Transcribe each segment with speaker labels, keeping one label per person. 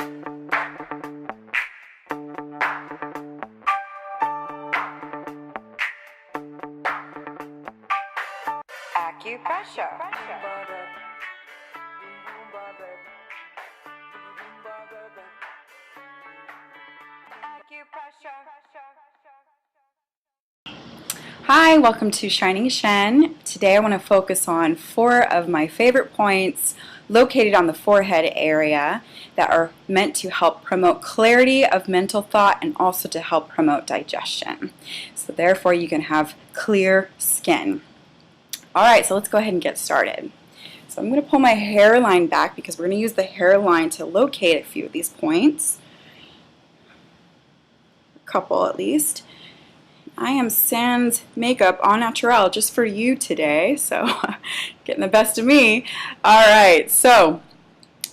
Speaker 1: Acupressure. Hi, welcome to Shining Shen. Today I want to focus on 4 of my favorite points located on the forehead area that are meant to help promote clarity of mental thought and also to help promote digestion. So therefore you can have clear skin. Alright, so let's go ahead and get started. So I'm going to pull my hairline back because we're going to use the hairline to locate a few of these points. A couple at least. I am sans makeup au naturel just for you today, so getting the best of me. Alright, so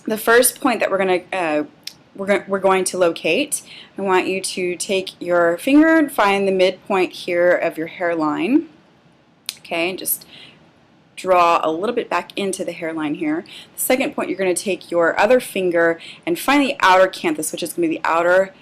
Speaker 1: the first point that we're going to locate, I want you to take your finger and find the midpoint here of your hairline. Okay, and just draw a little bit back into the hairline here. The second point, you're going to take your other finger and find the outer canthus, which is going to be the outer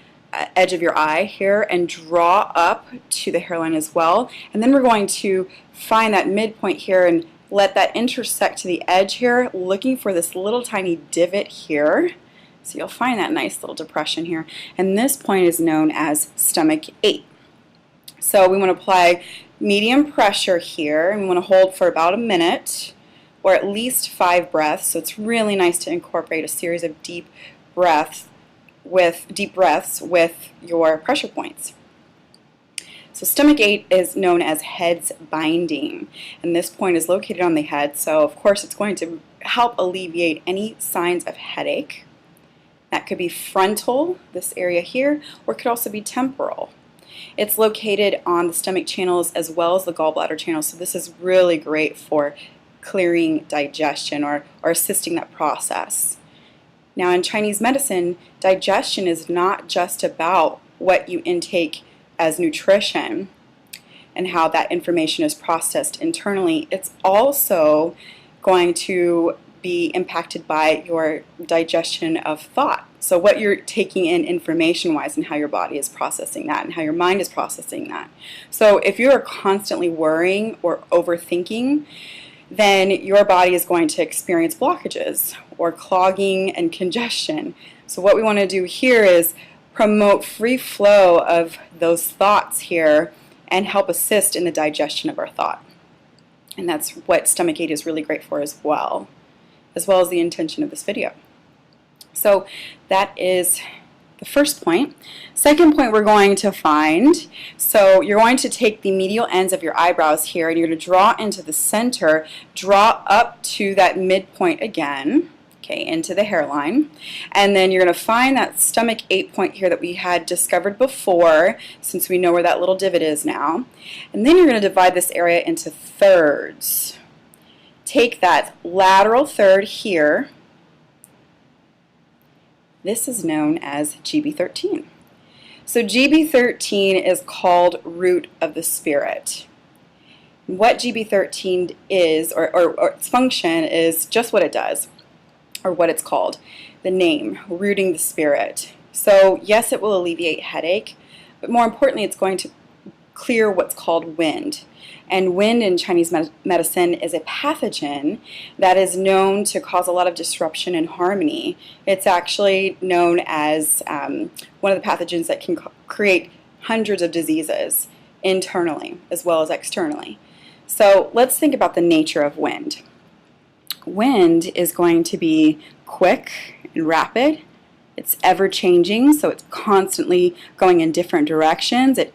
Speaker 1: edge of your eye here, and draw up to the hairline as well. And then we're going to find that midpoint here and let that intersect to the edge here, looking for this little tiny divot here. So you'll find that nice little depression here. And this point is known as stomach 8. So we want to apply medium pressure here, and we want to hold for about a minute or at least 5 breaths. So it's really nice to incorporate a series of deep breaths with your pressure points. So stomach 8 is known as head's binding, and this point is located on the head, so of course it's going to help alleviate any signs of headache. That could be frontal, this area here, or it could also be temporal. It's located on the stomach channels as well as the gallbladder channel, so this is really great for clearing digestion or assisting that process. Now in Chinese medicine, digestion is not just about what you intake as nutrition and how that information is processed internally. It's also going to be impacted by your digestion of thought. So what you're taking in information-wise and how your body is processing that and how your mind is processing that. So if you are constantly worrying or overthinking, then your body is going to experience blockages or clogging and congestion. So what we want to do here is promote free flow of those thoughts here and help assist in the digestion of our thought. And that's what stomach 8 is really great for as well as the intention of this video. So that is the first point. Second point we're going to find, so you're going to take the medial ends of your eyebrows here and you're going to draw into the center, draw up to that midpoint again, okay, into the hairline, and then you're going to find that stomach 8 point here that we had discovered before, since we know where that little divot is now, and then you're going to divide this area into thirds. Take that lateral third here. This is known as GB13. So GB13 is called root of the spirit. What GB13 is, or its function, is just what it does, or what it's called, the name, rooting the spirit. So yes, it will alleviate headache, but more importantly, it's going to clear what's called wind. And wind in Chinese medicine is a pathogen that is known to cause a lot of disruption in harmony. It's actually known as one of the pathogens that can create hundreds of diseases internally as well as externally. So let's think about the nature of wind. Wind is going to be quick and rapid. It's ever-changing, so it's constantly going in different directions. It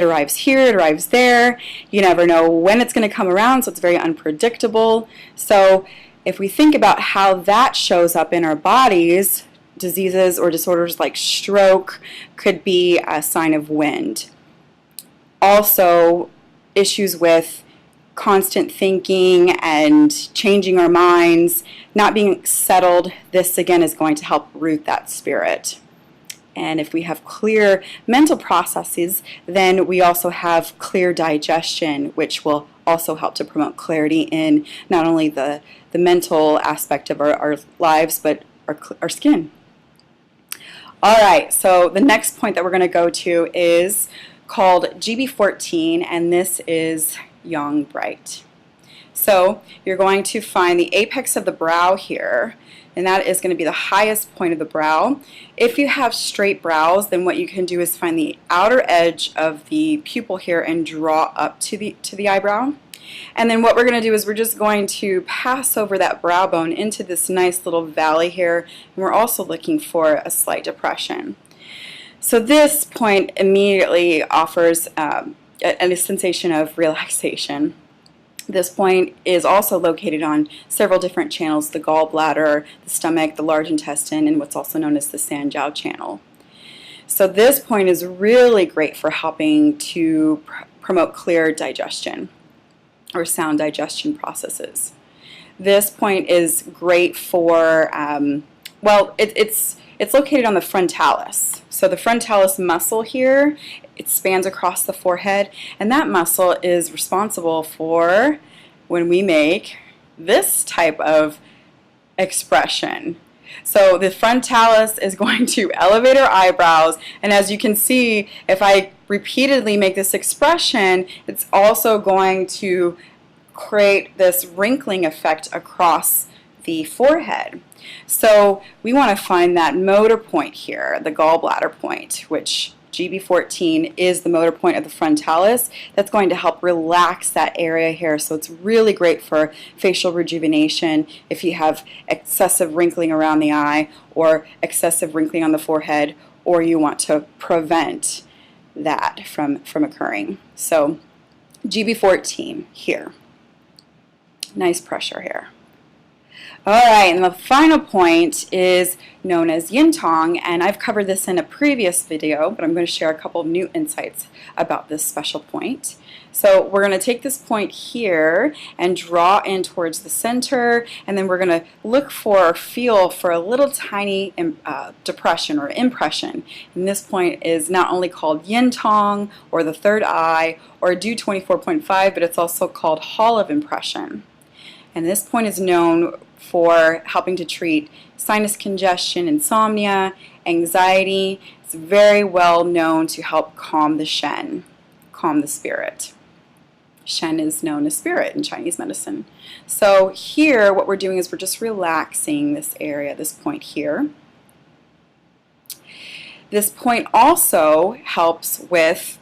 Speaker 1: arrives here, it arrives there. You never know when it's going to come around, so it's very unpredictable. So if we think about how that shows up in our bodies, diseases or disorders like stroke could be a sign of wind. Also, issues with constant thinking and changing our minds, not being settled, this again is going to help root that spirit. And if we have clear mental processes, then we also have clear digestion, which will also help to promote clarity in not only the mental aspect of our lives, but our skin. Alright, so the next point that we're going to go to is called GB14, and this is Young Bright. So you're going to find the apex of the brow here, and that is going to be the highest point of the brow. If you have straight brows, then what you can do is find the outer edge of the pupil here and draw up to the eyebrow. And then what we're going to do is we're just going to pass over that brow bone into this nice little valley here, and we're also looking for a slight depression. So this point immediately offers a sensation of relaxation. This point is also located on several different channels: the gallbladder, the stomach, the large intestine, and what's also known as the Sanjiao channel. So this point is really great for helping to promote clear digestion or sound digestion processes. This point is great for, well, it's located on the frontalis. So the frontalis muscle here, it spans across the forehead, and that muscle is responsible for when we make this type of expression. So the frontalis is going to elevate our eyebrows, and as you can see, if I repeatedly make this expression, it's also going to create this wrinkling effect across the forehead. So we want to find that motor point here, the gallbladder point, which GB14 is the motor point of the frontalis. That's going to help relax that area here. So it's really great for facial rejuvenation if you have excessive wrinkling around the eye or excessive wrinkling on the forehead, or you want to prevent that from occurring. So GB14 here. Nice pressure here. Alright, and the final point is known as Yintang, and I've covered this in a previous video, but I'm going to share a couple of new insights about this special point. So we're going to take this point here and draw in towards the center, and then we're going to look for or feel for a little tiny depression or impression. And this point is not only called Yintang or the third eye or Du 24.5, but it's also called Hall of Impression. And this point is known for helping to treat sinus congestion, insomnia, anxiety. It's very well known to help calm the Shen, calm the spirit. Shen is known as spirit in Chinese medicine. So here what we're doing is we're just relaxing this area, this point here. This point also helps with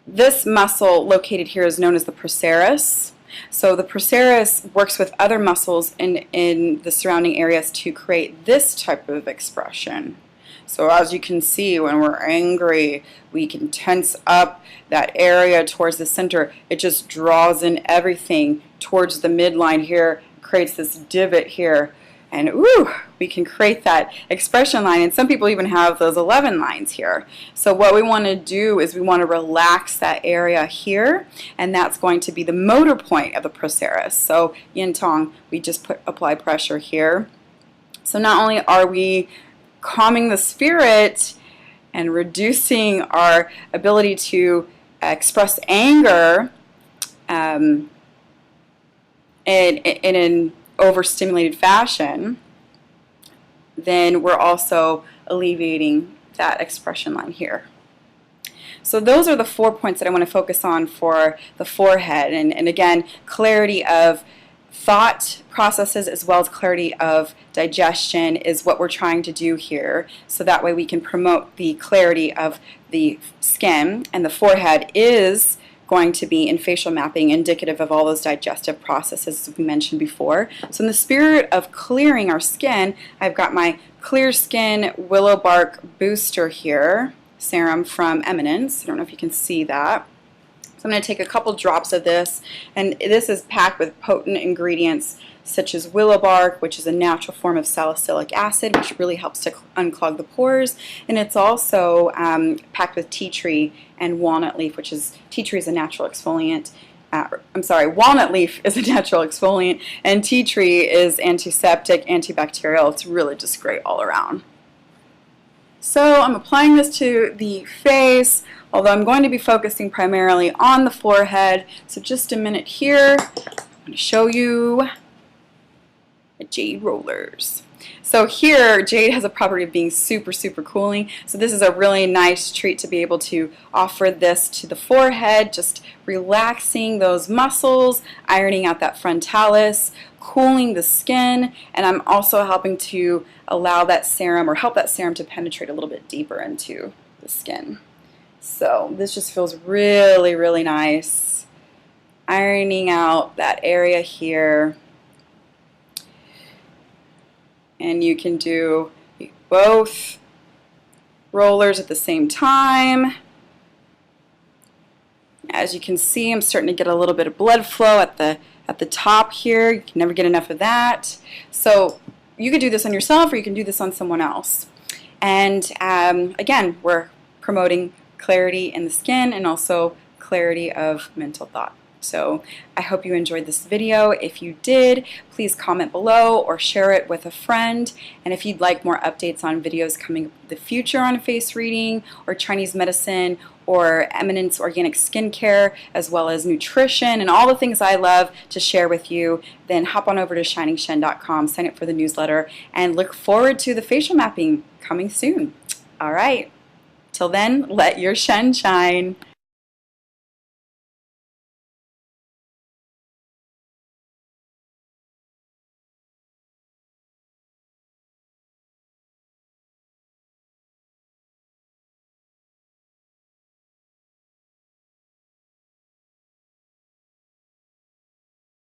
Speaker 1: this muscle located here is known as the procerus. So the procerus works with other muscles in the surrounding areas to create this type of expression. So as you can see, when we're angry, we can tense up that area towards the center. It just draws in everything towards the midline here, creates this divot here, and ooh, we can create that expression line. And some people even have those 11 lines here. So what we want to do is we want to relax that area here, and that's going to be the motor point of the procerus. So Yintang, we just apply pressure here. So not only are we calming the spirit and reducing our ability to express anger in an overstimulated fashion, then we're also alleviating that expression line here. So those are the 4 points that I want to focus on for the forehead, and again, clarity of thought processes as well as clarity of digestion is what we're trying to do here, so that way we can promote the clarity of the skin, and the forehead is going to be in facial mapping indicative of all those digestive processes as we mentioned before. So in the spirit of clearing our skin, I've got my Clear Skin Willow Bark Booster here, serum from Eminence. I don't know if you can see that. So I'm going to take a couple drops of this, and this is packed with potent ingredients such as willow bark, which is a natural form of salicylic acid, which really helps to unclog the pores, and it's also packed with tea tree and walnut leaf, which is, tea tree is a natural exfoliant. Walnut leaf is a natural exfoliant, and tea tree is antiseptic, antibacterial. It's really just great all around. So I'm applying this to the face, although I'm going to be focusing primarily on the forehead. So just a minute here, I'm going to show you the jade rollers. So here, jade has a property of being super, super cooling. So this is a really nice treat to be able to offer this to the forehead, just relaxing those muscles, ironing out that frontalis, cooling the skin, and I'm also helping to allow that serum, or help that serum to penetrate a little bit deeper into the skin. So this just feels really, really nice. Ironing out that area here. And you can do both rollers at the same time. As you can see, I'm starting to get a little bit of blood flow at the top here. You can never get enough of that. So you could do this on yourself, or you can do this on someone else. And again, we're promoting clarity in the skin and also clarity of mental thought. So I hope you enjoyed this video. If you did, please comment below or share it with a friend. And if you'd like more updates on videos coming in the future on face reading or Chinese medicine or Eminence organic skincare, as well as nutrition and all the things I love to share with you, then hop on over to shiningshen.com, sign up for the newsletter, and look forward to the facial mapping coming soon. All right. Till then, let your Shen shine.